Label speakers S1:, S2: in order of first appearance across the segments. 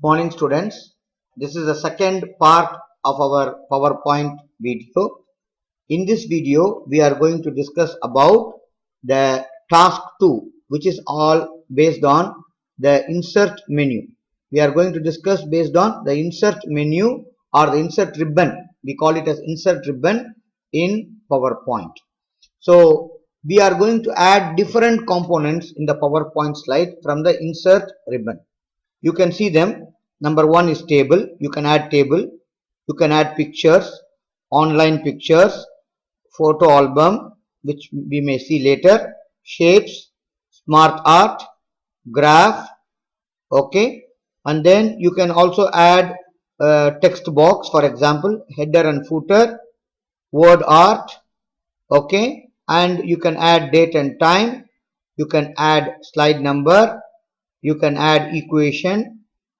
S1: Morning students, this is the second part of our PowerPoint video. In this video, we are going to discuss about the task 2, which is all based on the insert menu. We are going to discuss based on the insert menu or the insert ribbon. We call it as insert ribbon in PowerPoint. So we are going to add different components in the PowerPoint slide from the insert ribbon. You can see them. Number one is table. You can add table. You can add pictures, online pictures, photo album, which we may see later, shapes, smart art, graph, okay. And then you can also add text box, for example, header and footer, word art, okay. And you can add date and time. You can add slide number. You can add equation.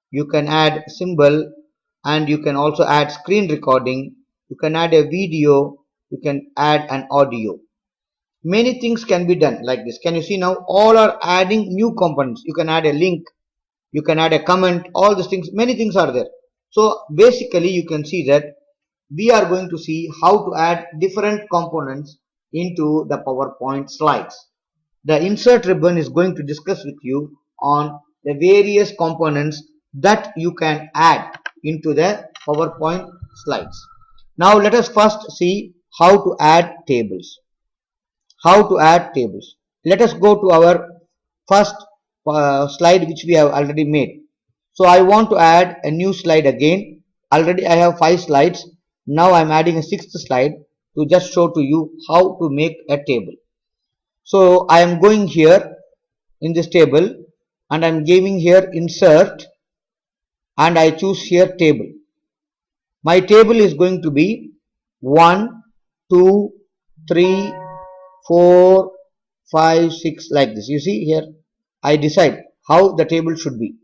S1: You can add symbol, and you can also add screen recording. You can add a video. You can add an audio. Many things can be done like this. Can you see now? All are adding new components. You can add a link. You can add a comment. All these things, many things are there. So basically you can see that we are going to see how to add different components into the PowerPoint slides. The insert ribbon is going to discuss with you on the various components that you can add into the PowerPoint slides. Now let us first see how to add tables. How to add tables. Let us go to our first slide which we have already made. So I want to add a new slide again. Already I have 5 slides. Now I am adding a 6th slide to just show to you how to make a table. So I am going here in this table and I am giving here insert and I choose here table. My table is going to be 1, 2, 3, 4, 5, 6 like this. You see here I decide how the table should be.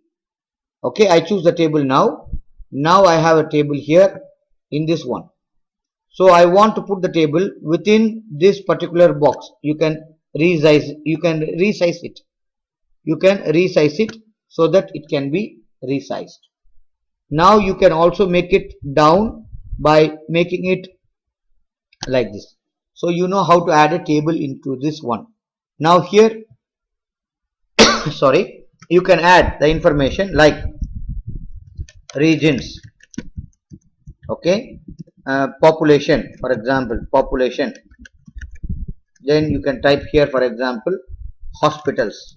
S1: Okay, I choose the table now. Now I have a table here in this one. So I want to put the table within this particular box. You can resize it. You can resize it so that it can be resized. Now you can also make it down by making it like this. So you know how to add a table into this one. Now here sorry, you can add the information like regions, okay, population, for example, population. Then you can type here, for example, hospitals.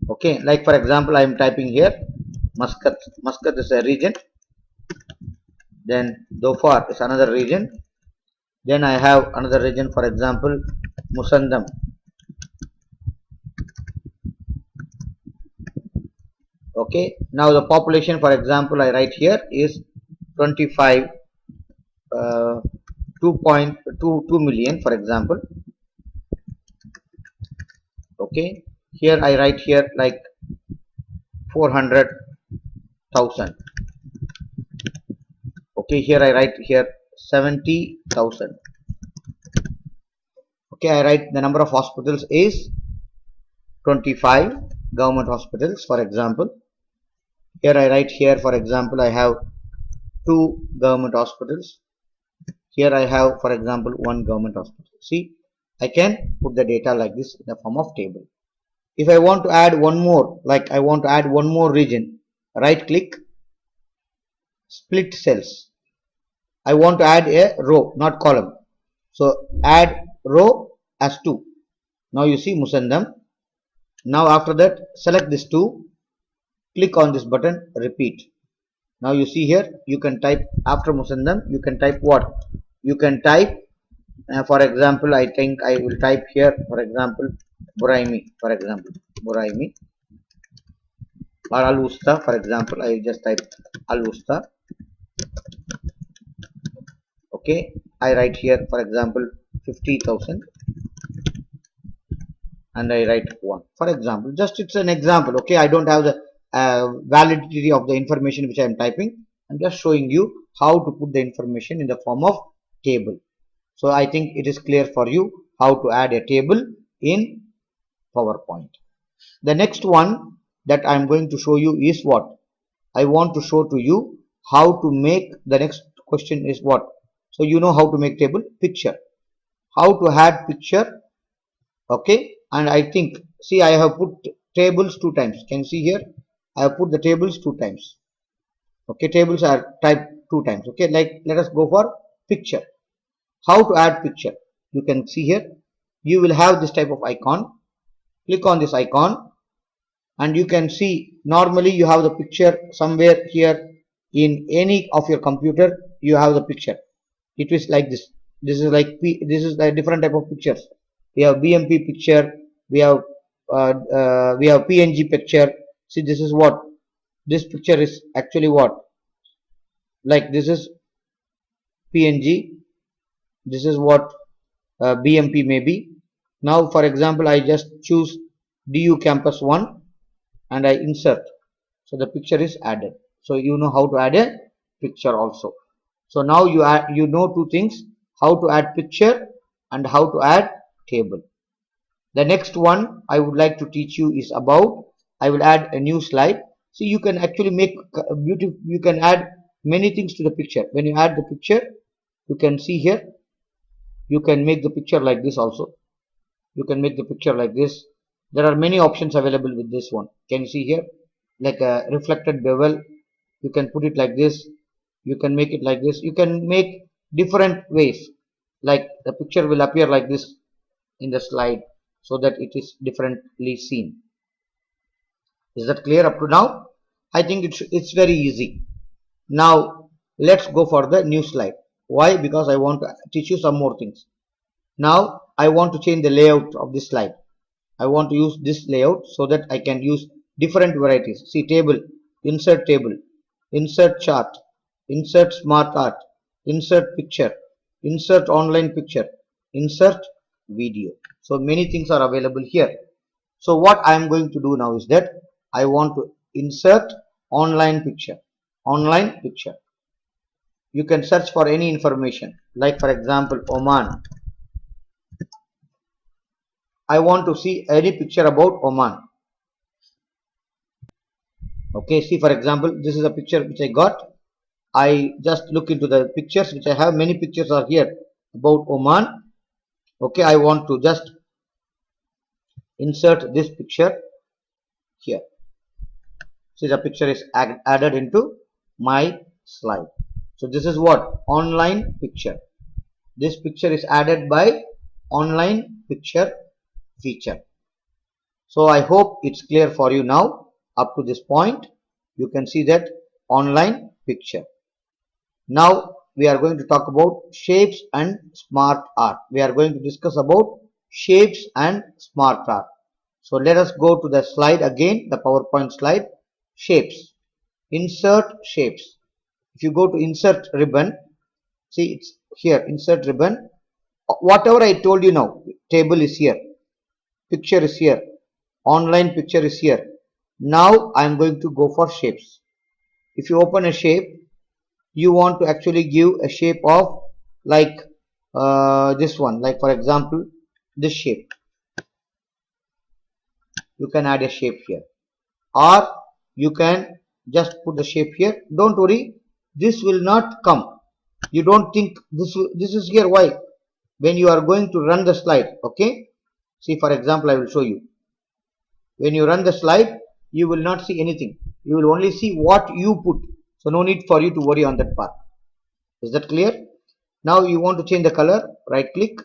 S1: Okay, like for example I am typing here Muscat. Muscat is a region. Then Dhofar is another region. Then I have another region, for example Musandam. Okay, now the population, for example, I write here is 25 2.22 million, for example. Okay, here I write here like 400,000. Okay, here I write here 70,000. Okay, I write the number of hospitals is 25 government hospitals, for example. Here I write here, for example, I have 2 government hospitals. Here I have, for example, 1 government hospital. See, I can put the data like this in the form of table. If I want to add one more, like I want to add one more region, right click, split cells. I want to add a row, not column. So add row as 2. Now you see Musandam. Now after that, select this 2, click on this button, repeat. Now you see here, you can type after Musandam, you can type what? You can type, for example, I think I will type here, for example, Buraimi, for example, Buraimi, or Al Wusta, for example, I just type Al Wusta. Okay, I write here, for example, 50,000, and I write 1. For example, just it's an example. Okay, I don't have the validity of the information which I am typing. I'm just showing you how to put the information in the form of table. So I think it is clear for you how to add a table in PowerPoint. The next one, that I am going to show you is what? I want to show to you how to make, the next question is what? So you know how to make table, picture. How to add picture, okay? And I think, see, I have put tables 2 times. Can you see here? I have put the tables 2 times. Okay, tables are typed 2 times. Okay, like let us go for picture. How to add picture? You can see here. You will have this type of icon. Click on this icon, and you can see normally you have the picture somewhere here in any of your computer. You have the picture. It is like this. This is like this is a different type of pictures. We have BMP picture. We have PNG picture. See, this is what this picture is actually what, like this is PNG. This is what BMP may be. Now, for example, I just choose DU Campus 1 and I insert. So the picture is added. So you know how to add a picture also. So now you know 2 things: how to add picture and how to add table. The next one I would like to teach you is about, I will add a new slide. So you can actually make beautiful, you can add many things to the picture. When you add the picture, you can see here, you can make the picture like this also. You can make the picture like this. There are many options available with this one. Can you see here? Like a reflected bevel. You can put it like this. You can make it like this. You can make different ways. Like the picture will appear like this in the slide, so that it is differently seen. Is that clear up to now? I think it's very easy. Now let's go for the new slide. Why? Because I want to teach you some more things. Now I want to change the layout of this slide. I want to use this layout so that I can use different varieties. See, table, insert chart, insert smart art, insert picture, insert online picture, insert video. So many things are available here. So what I am going to do now is that I want to insert online picture. Online picture. You can search for any information, like for example Oman. I want to see any picture about Oman. Okay, see, for example, this is a picture which I got. I just look into the pictures which I have. Many pictures are here about Oman. Okay, I want to just insert this picture here. See, the picture is added into my slide. So this is what? Online picture. This picture is added by online picture feature. So I hope it's clear for you now. Up to this point, you can see that online picture. Now we are going to talk about shapes and smart art. We are going to discuss about shapes and smart art. So let us go to the slide again, the PowerPoint slide. Shapes. Insert shapes. If you go to insert ribbon, see, it's here, insert ribbon. Whatever I told you now, table is here, picture is here, online picture is here. Now I am going to go for shapes. If you open a shape, you want to actually give a shape of like this one, like for example this shape. You can add a shape here, or you can just put the shape here. Don't worry, this will not come. You don't think this is here. Why? When you are going to run the slide, okay, see, for example, I will show you. When you run the slide, you will not see anything. You will only see what you put. So no need for you to worry on that part. Is that clear? Now you want to change the color. Right click,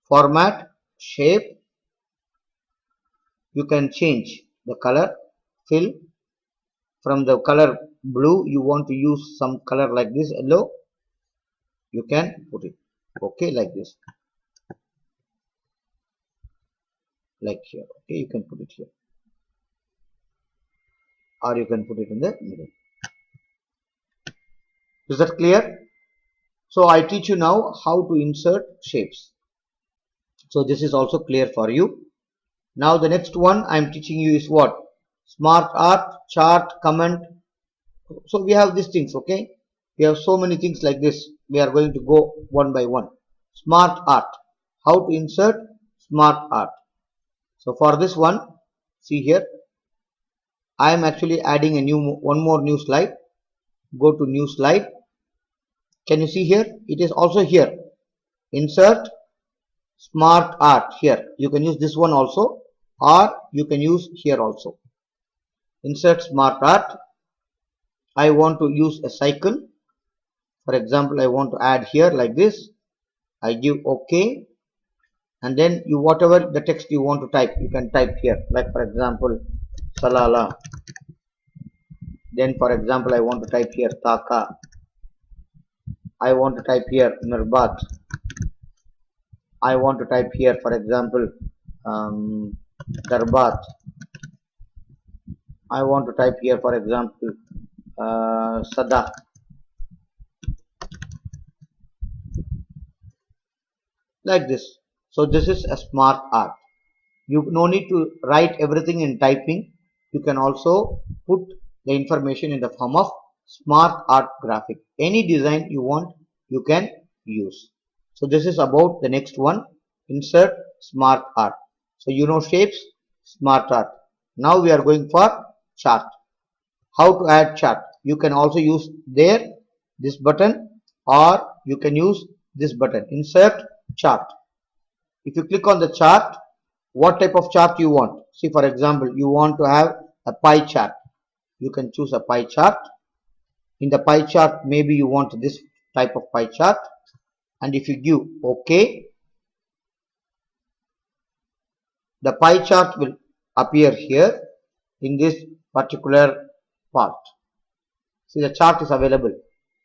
S1: format, shape. You can change the color, fill. From the color blue, you want to use some color like this, yellow. You can put it, okay, like this, like here. Okay, you can put it here, or you can put it in the middle. Is that clear? So I teach you now how to insert shapes. So this is also clear for you. Now the next one I am teaching you is what? Smart art, chart, comment. So we have these things, okay? We have so many things like this. We are going to go one by one. Smart art. How to insert smart art. So for this one, see here, I am actually adding a one more new slide. Go to new slide. Can you see here? It is also here. Insert smart art here. You can use this one also, or you can use here also. Insert smart art. I want to use a cycle. For example, I want to add here like this. I give OK, and then you whatever the text you want to type, you can type here. Like for example, Salala. Then for example, I want to type here Taka. I want to type here Mirbat. I want to type here, for example, Darbat. I want to type here, for example, Sada. Like this. So this is a smart art. You no need to write everything in typing. You can also put the information in the form of smart art graphic. Any design you want, you can use. So this is about the next one. Insert smart art. So you know shapes, smart art. Now we are going for chart. How to add chart? You can also use there this button, or you can use this button. Insert chart. If you click on the chart, what type of chart you want? See, for example, you want to have a pie chart. You can choose a pie chart. In the pie chart, maybe you want this type of pie chart. And if you give OK, the pie chart will appear here in this particular part. See, the chart is available.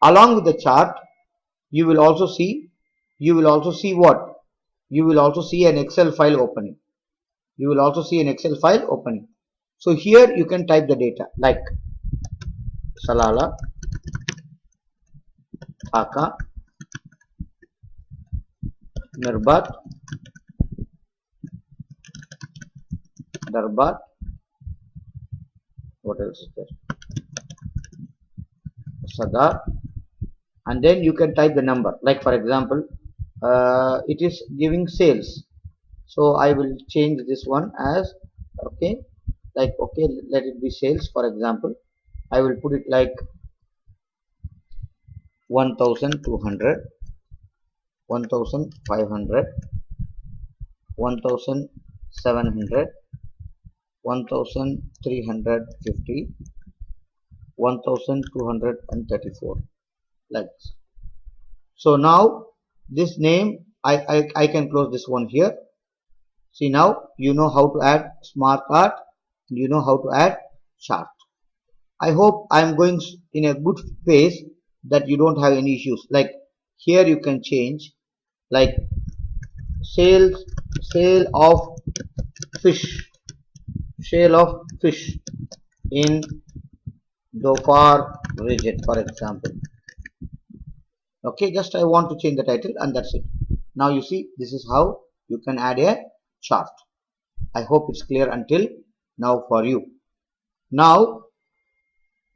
S1: Along with the chart, you will also see what? You will also see an Excel file opening. You will also see an Excel file opening. So here you can type the data like Salala, Taka, Mirbat, Darbat, what else is there? Sada, and then you can type the number. Like for example, it is giving sales. So I will change this one as okay, like okay, let it be sales. For example, I will put it like 1,200, 1,500, 1,700, 1,350, 1,234, like this. So now this name I can close this one here. See, now you know how to add smart art, you know how to add chart. I hope I am going in a good pace that you don't have any issues. Like here you can change like sale of fish in Dhofar region, for example. Okay, just I want to change the title and that's it. Now you see, this is how you can add a chart. I hope it's clear until now for you. Now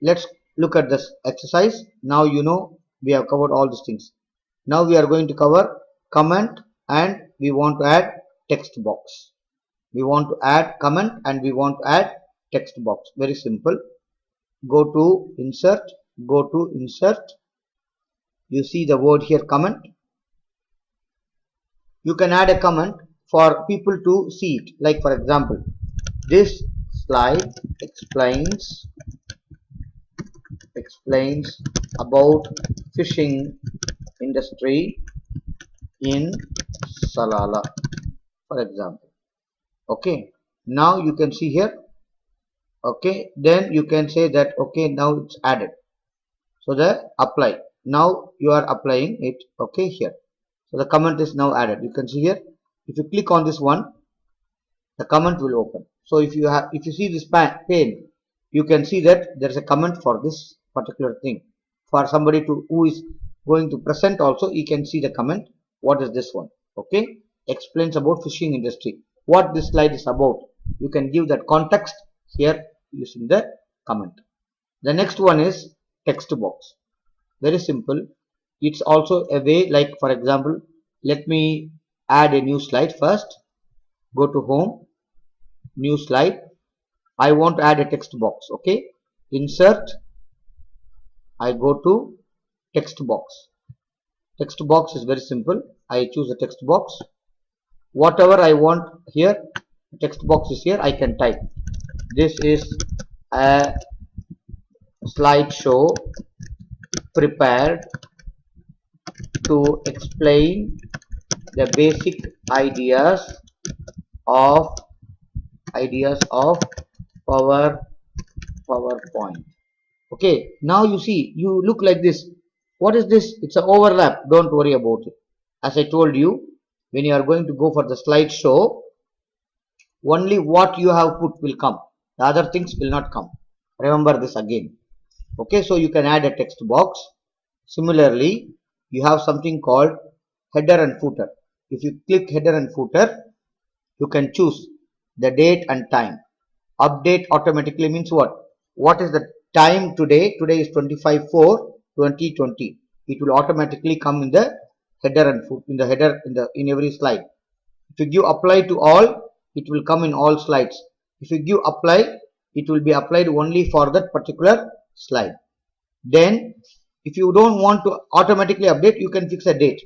S1: let's look at this exercise. Now you know we have covered all these things. Now we are going to cover comment, and we want to add text box. We want to add comment and we want to add text box. Very simple. Go to insert, you see the word here comment. You can add a comment for people to see it. Like for example, this slide explains about fishing industry in Salala, for example. Okay, now you can see here. Okay, then you can say that okay, now it's added. So the apply. Now you are applying it. Okay, here. So the comment is now added. You can see here. If you click on this one, the comment will open. So if you see this pane, you can see that there is a comment for this particular thing. For somebody who is going to present also, you can see the comment. What is this one? Okay, explains about fishing industry. What this slide is about. You can give that context here using the comment. The next one is text box. Very simple. It's also a way, like for example, let me add a new slide first. Go to home, new slide, I want to add a text box. Okay, insert, I go to text box. Text box is very simple. I choose a text box. Whatever I want here, text box is here, I can type. This is a slideshow prepared to explain the basic ideas of PowerPoint. Okay, now you see, you look like this. What is this? It's an overlap. Don't worry about it. As I told you, when you are going to go for the slideshow, only what you have put will come. The other things will not come. Remember this again. Okay, so you can add a text box. Similarly, you have something called header and footer. If you click header and footer, you can choose the date and time. Update automatically means what? What is the time today? Today is 25/4/2020. It will automatically come in the header and foot, in the header, in every slide. If you give apply to all, it will come in all slides. If you give apply, it will be applied only for that particular slide. Then if you don't want to automatically update, you can fix a date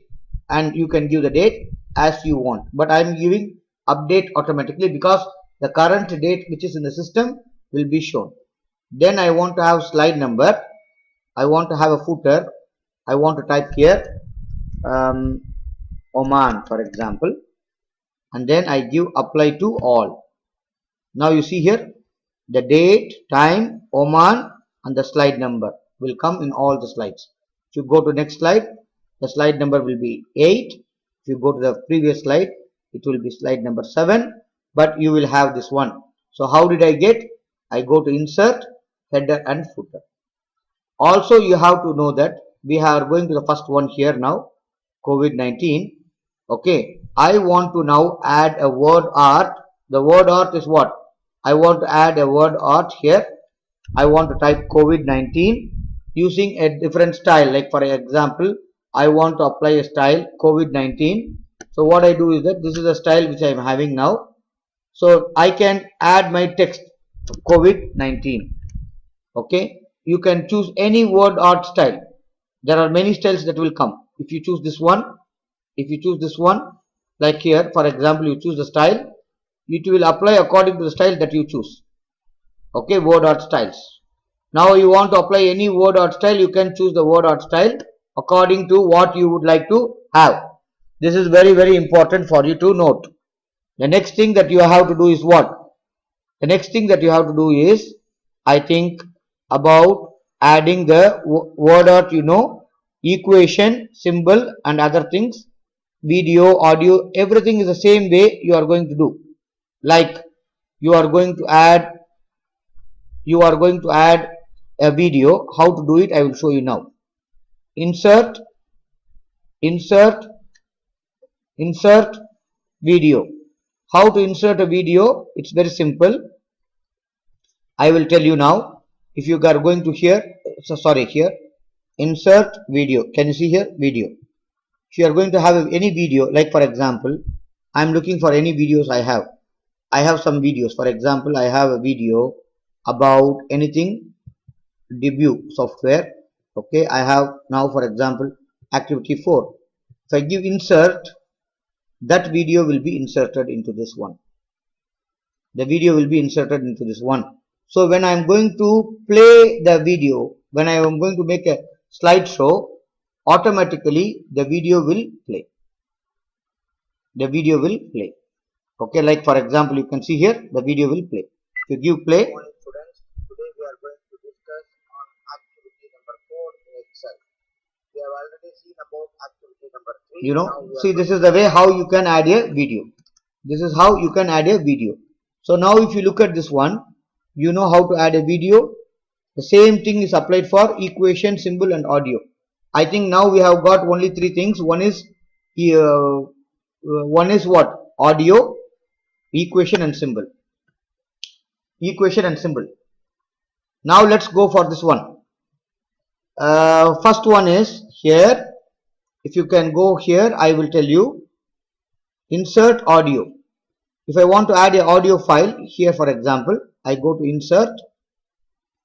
S1: and you can give the date as you want. But I am giving update automatically because the current date which is in the system will be shown. Then I want to have slide number. I want to have a footer. I want to type here Oman, for example, and then I give apply to all. Now you see here the date, time, Oman, and the slide number will come in all the slides. If you go to next slide, the slide number will be 8. If you go to the previous slide, it will be slide number 7, but you will have this one. So how did I get? I go to insert, header and footer. Also you have to know that we are going to the first one here now, COVID-19. Okay, I want to now add a word art. The word art is what? I want to add a word art here. I want to type COVID-19 using a different style. Like for example, I want to apply a style COVID-19. So what I do is that this is the style which I am having now. So I can add my text COVID-19. Okay, you can choose any word art style. There are many styles that will come. If you choose this one, like here, for example, you choose the style, it will apply according to the style that you choose. Okay, word art styles. Now you want to apply any word art style, you can choose the word art style according to what you would like to have. This is very, very important for you to note. The next thing that you have to do is what? The next thing that you have to do is, I think, about adding the word art, equation, symbol and other things, video, audio, everything is the same way you are going to do. Like you are going to add a video. How to do it, I will show you now. Insert video. How to insert a video? It's very simple. I will tell you now. If you are going to here, insert video. Can you see here? Video. If you are going to have any video, like for example, I am looking for any videos I have. I have some videos. For example, I have a video about anything, debut software. Okay, I have now, for example, activity 4. If I give insert, that video will be inserted into this one. The video will be inserted into this one. So when I am going to play the video, when I am going to make a slideshow, automatically the video will play. The video will play. Okay, like for example, you can see here the video will play. If you give play.
S2: Morning students, today we are going to discuss on activity number 4 in Excel. We have already seen about activity number 3.
S1: See, this is the way how you can add a video. This is how you can add a video. So now if you look at this one, you know how to add a video. The same thing is applied for equation, symbol and audio. I think now we have got only 3 things. One is what? Audio, equation and symbol. Equation and symbol. Now let's go for this one. First one is here. If you can go here, I will tell you. Insert audio. If I want to add an audio file here, for example, I go to insert,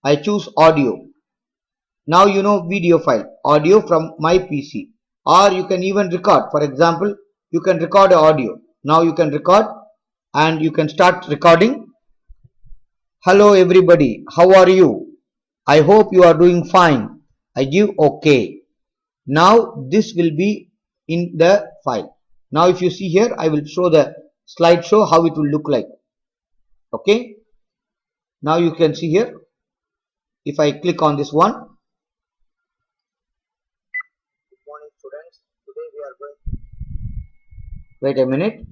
S1: I choose audio. Now you know video file, audio from my PC, or you can even record. For example, you can record audio. Now you can record and you can start recording. Hello everybody, how are you? I hope you are doing fine. I give OK. Now this will be in the file. Now if you see here, I will show the slideshow how it will look like. Okay. Now you can see here. If I click on this one.
S2: Good morning, students. Today we are going.
S1: Wait a minute.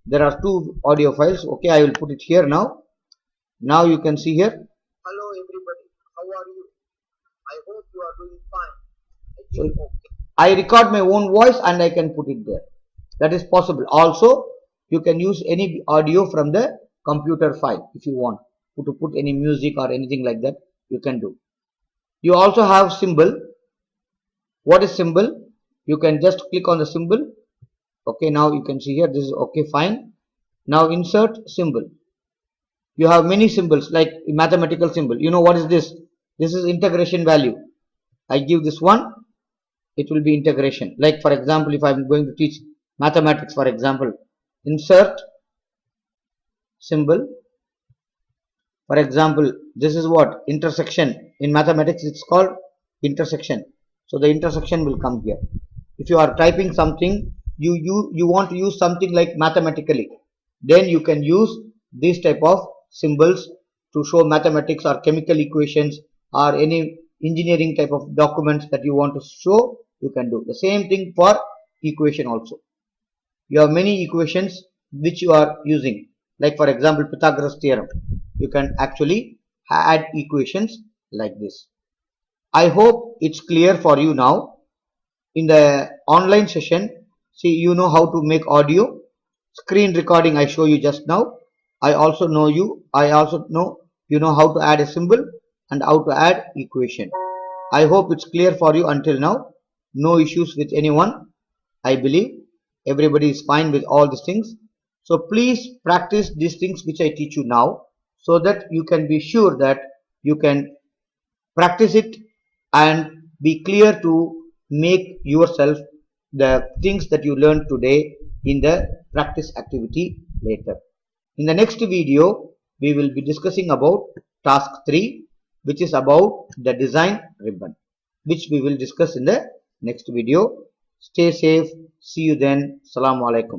S1: There are two audio files. Okay, I will put it here now. Now you can see here.
S2: Hello everybody. How are you? I hope you are doing fine.
S1: So I record my own voice and I can put it there. That is possible. Also, you can use any audio from the computer file if you want to put any music or anything like that. You can do. You also have symbol. What is symbol? You can just click on the symbol. Okay, now you can see here. This is okay, fine. Now insert symbol. You have many symbols like mathematical symbol. You know what is this? This is integration value. I give this one. It will be integration. Like for example, if I am going to teach mathematics, for example, insert symbol. For example, this is what intersection in mathematics. It's called intersection. So the intersection will come here. If you are typing something, you want to use something like mathematically, then you can use this type of symbols to show mathematics or chemical equations or any engineering type of documents that you want to show. You can do the same thing for equation also. You have many equations which you are using, like for example Pythagoras theorem. You can actually add equations like this. I hope it's clear for you now. In the online session, see, you know how to make audio, screen recording I show you just now. I also know you know how to add a symbol and how to add equation. I hope it's clear for you until now. No issues with anyone. I believe everybody is fine with all these things. So please practice these things which I teach you now, so that you can be sure that you can practice it and be clear to make yourself the things that you learned today in the practice activity later. In the next video, we will be discussing about task 3, which is about the design ribbon, which we will discuss in the next video. Stay safe. See you then. Assalamu alaikum.